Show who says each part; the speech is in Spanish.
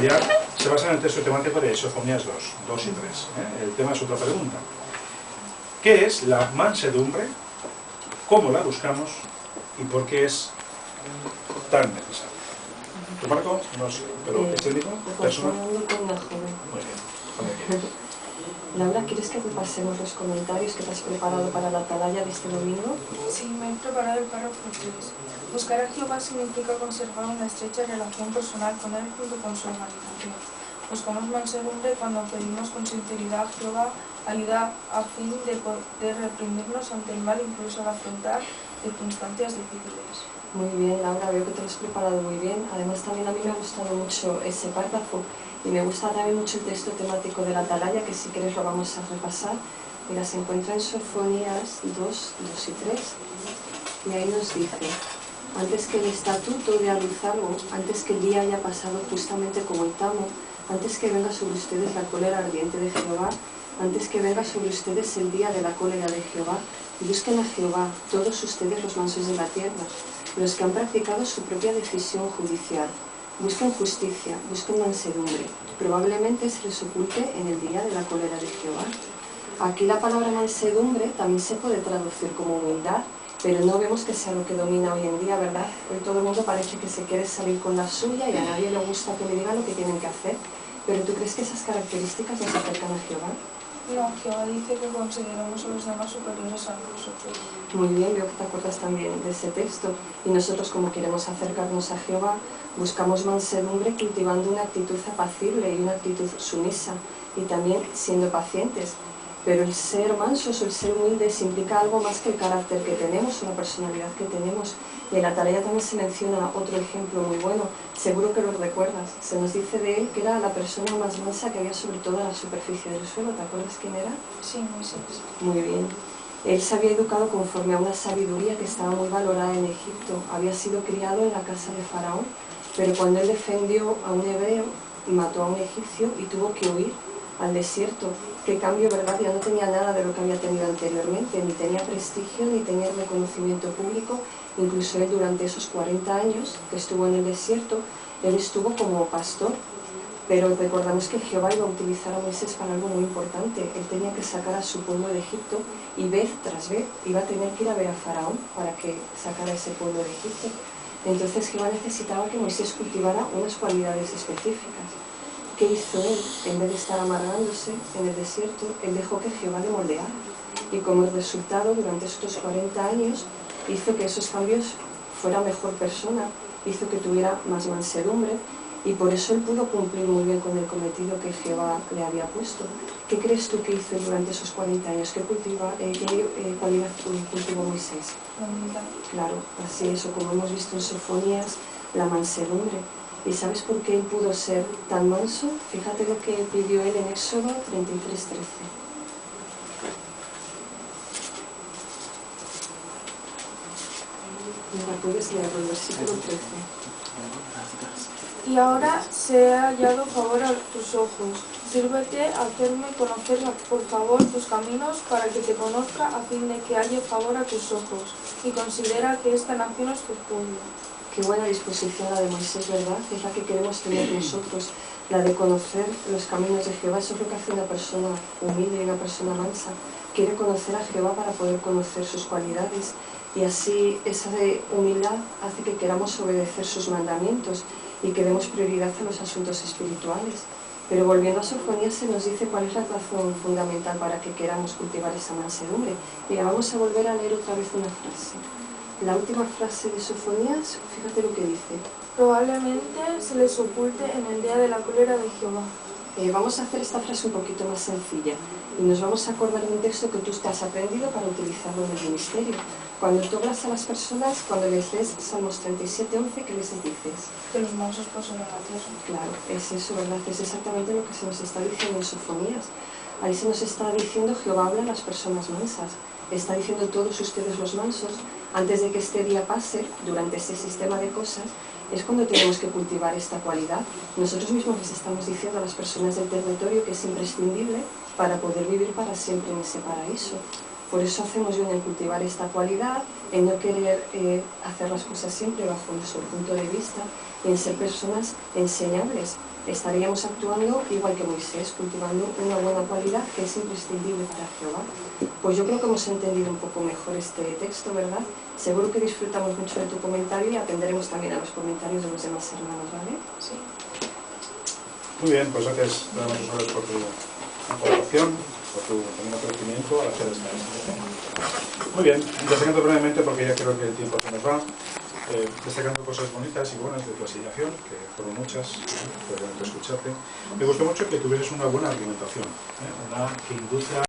Speaker 1: atalaya se basa en el texto temático de Sofonías 2 y 3. El tema es otra pregunta. ¿Qué es la mansedumbre? ¿Cómo la buscamos? ¿Y por qué es tan necesaria? ¿Te marco? No sé, pero ¿es técnico? ¿Personal? Muy bien.
Speaker 2: Laura, ¿quieres que repasemos los comentarios que te has preparado para la atalaya de este domingo?
Speaker 3: Sí, me he preparado el párrafo 3. Buscar a Jehová significa conservar una estrecha relación personal con Él junto con su organización. Buscamos mansedumbre cuando pedimos con sinceridad a Jehová ayuda a fin de poder reprimirnos ante el mal, incluso al afrontar circunstancias difíciles.
Speaker 2: Muy bien, Laura, veo que te lo has preparado muy bien. Además, también a mí me ha gustado mucho ese párrafo y me gusta también mucho el texto temático de la atalaya, que si quieres lo vamos a repasar. Mira, se encuentra en Sofonías 2 y 3, y ahí nos dice: antes que el estatuto dé a luz algo, antes que el día haya pasado justamente como el tamo, antes que venga sobre ustedes la cólera ardiente de Jehová, antes que venga sobre ustedes el día de la cólera de Jehová, busquen a Jehová, todos ustedes los mansos de la tierra, los que han practicado su propia decisión judicial. Busquen justicia, busquen mansedumbre. Probablemente se les oculte en el día de la cólera de Jehová. Aquí la palabra mansedumbre también se puede traducir como humildad, pero no vemos que sea lo que domina hoy en día, ¿verdad? Hoy todo el mundo parece que se quiere salir con la suya y a nadie le gusta que le digan lo que tienen que hacer. ¿Pero tú crees que esas características nos acercan a Jehová?
Speaker 3: No, Jehová dice que consideramos a los demás superiores a nosotros.
Speaker 2: Muy bien, veo que te acuerdas también de ese texto. Y nosotros, como queremos acercarnos a Jehová, buscamos mansedumbre cultivando una actitud apacible y una actitud sumisa, y también siendo pacientes. Pero el ser mansos o el ser humildes implica algo más que el carácter que tenemos o la personalidad que tenemos. Y en la atalaya también se menciona otro ejemplo muy bueno, seguro que lo recuerdas. Se nos dice de él que era la persona más mansa que había sobre toda la superficie del suelo. ¿Te acuerdas quién era?
Speaker 3: Sí, Moisés.
Speaker 2: Muy bien. Él se había educado conforme a una sabiduría que estaba muy valorada en Egipto. Había sido criado en la casa de Faraón, pero cuando él defendió a un hebreo, mató a un egipcio y tuvo que huir al desierto. Qué cambio, ¿verdad? Ya no tenía nada de lo que había tenido anteriormente, ni tenía prestigio, ni tenía reconocimiento público. Incluso él, durante esos 40 años que estuvo en el desierto, él estuvo como pastor. Pero recordamos que Jehová iba a utilizar a Moisés para algo muy importante. Él tenía que sacar a su pueblo de Egipto y vez tras vez iba a tener que ir a ver a Faraón para que sacara a ese pueblo de Egipto. Entonces Jehová necesitaba que Moisés cultivara unas cualidades específicas. ¿Qué hizo él? En vez de estar amargándose en el desierto, él dejó que Jehová le moldeara. Y como resultado, durante estos 40 años, hizo que esos cambios fuera mejor persona, hizo que tuviera más mansedumbre, y por eso él pudo cumplir muy bien con el cometido que Jehová le había puesto. ¿Qué crees tú que hizo durante esos 40 años? ¿Qué cualidad cultivó Moisés?
Speaker 3: La humildad.
Speaker 2: Claro, así es, o como hemos visto en Sofonías, la mansedumbre. ¿Y sabes por qué él pudo ser tan manso? Fíjate lo que pidió él en Éxodo 33:13. Mira, puedes leerlo, el versículo 13.
Speaker 3: Y ahora se ha hallado favor a tus ojos. Sírvete a hacerme conocer, por favor, tus caminos, para que te conozca, a fin de que halle favor a tus ojos. Y considera que esta nación es tu pueblo.
Speaker 2: Qué buena disposición la de Moisés, ¿verdad? Es la que queremos tener nosotros, la de conocer los caminos de Jehová. Eso es lo que hace una persona humilde y una persona mansa. Quiere conocer a Jehová para poder conocer sus cualidades, y así esa humildad hace que queramos obedecer sus mandamientos y que demos prioridad a los asuntos espirituales. Pero volviendo a Sofonías, se nos dice cuál es la razón fundamental para que queramos cultivar esa mansedumbre. Mira, vamos a volver a leer otra vez una frase. La última frase de Sofonías, fíjate lo que dice.
Speaker 3: Probablemente se les oculte en el día de la cólera de Jehová.
Speaker 2: Vamos a hacer esta frase un poquito más sencilla y nos vamos a acordar de un texto que tú te has aprendido para utilizarlo en el ministerio. Cuando tú hablas a las personas, cuando les lees Salmos 37:11, ¿qué les dices?
Speaker 3: Que los mansos poseerán la tierra.
Speaker 2: Claro, es eso, ¿verdad? Es exactamente lo que se nos está diciendo en Sofonías. Ahí se nos está diciendo: Jehová habla a las personas mansas. Está diciendo: todos ustedes los mansos, antes de que este día pase, durante este sistema de cosas, es cuando tenemos que cultivar esta cualidad. Nosotros mismos les estamos diciendo a las personas del territorio que es imprescindible para poder vivir para siempre en ese paraíso. Por eso hacemos bien en cultivar esta cualidad, en no querer hacer las cosas siempre bajo nuestro punto de vista, y en ser personas enseñables. estaríamos actuando igual que Moisés, cultivando una buena cualidad que es imprescindible para Jehová. Pues yo creo que hemos entendido un poco mejor este texto, ¿verdad? Seguro que disfrutamos mucho de tu comentario y atenderemos también a los comentarios de los demás hermanos, ¿vale?
Speaker 3: Sí.
Speaker 1: Muy bien, pues gracias por tu aportación, por tu también conocimiento al hacer esta explicación. Muy bien, destacando brevemente, porque ya creo que el tiempo se nos va, destacando cosas bonitas y buenas de tu asignación, que fueron muchas, fue bonito escucharte. Me gustó mucho que tuvieses una buena argumentación, una que induce a